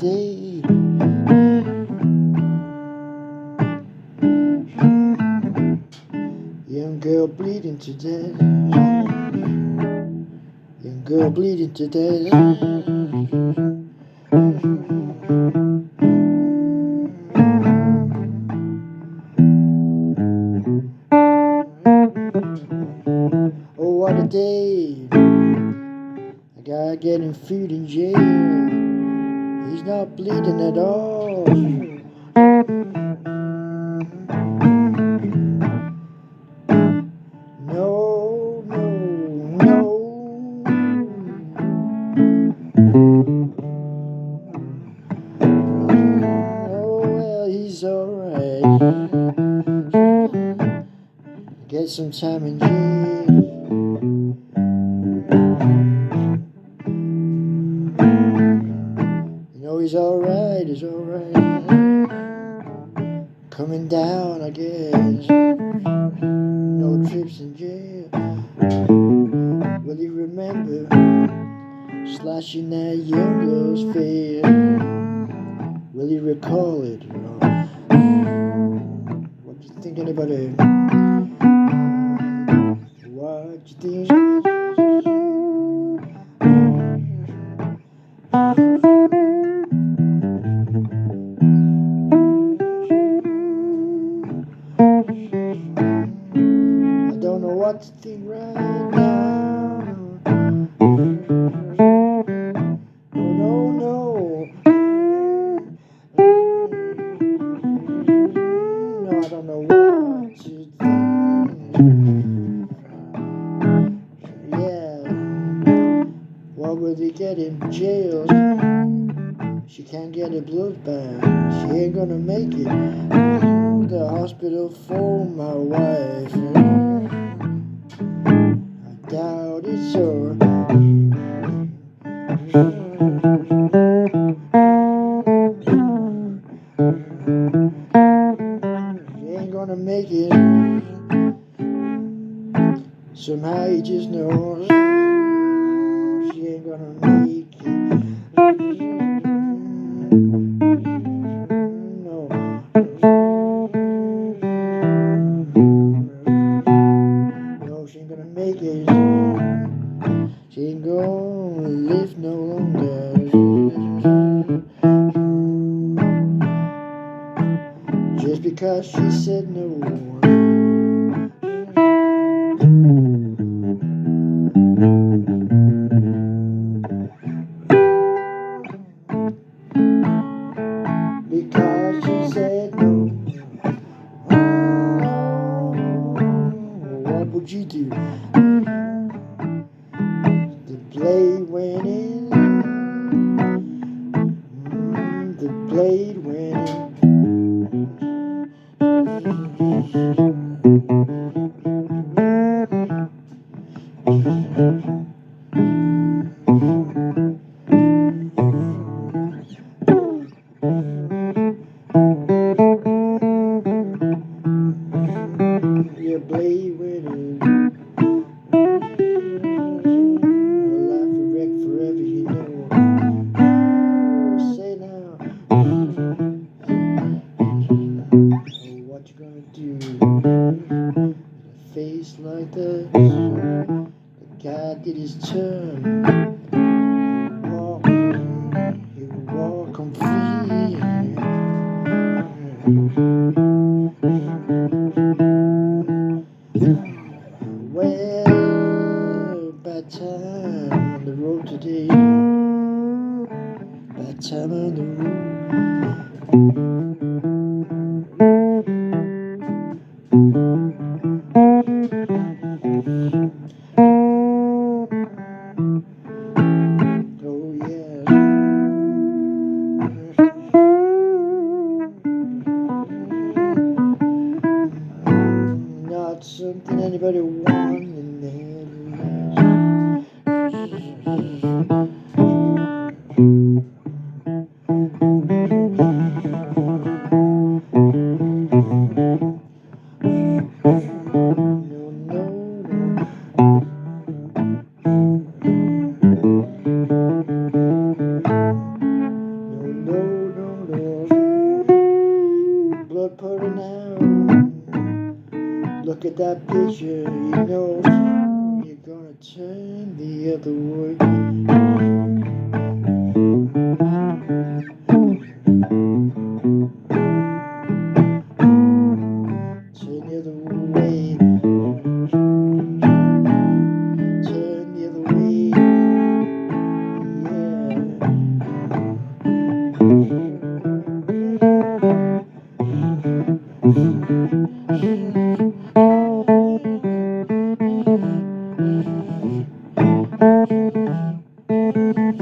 today. Young girl bleeding to death. Young girl bleeding to death. Oh, what a day. A guy getting food in jail. He's not bleeding at all. No, no, no. Oh, well, he's alright. Get some time in jail. You know, he's alright, he's alright. Coming down, I guess. No trips in jail. Will you remember slashing that young girl's face? Will you recall it? What you thinking about it? What you think? I don't know what to think right now. No, no, no, I don't know what to think. Yeah, what will they get in jail? She can't get a blood bank. She ain't gonna make it. The hospital for my wife. I doubt it's her. She ain't gonna make it. Somehow you just know she ain't gonna make it. No. No, she ain't gonna make it. She ain't gonna live no longer. Just because she said no. Because she said no. What would you do? The blade went in. The blade went in. Your blade went in. Life a wreck forever, you know. Say now. What you gonna do? A face like that. The guy did his turn. He walk on free. Well, bad time on the road today. Bad time on the road. Oh yeah. Not something anybody wants in their lives. No, no, no. way. Turn the other way. Turn the other way. Yeah.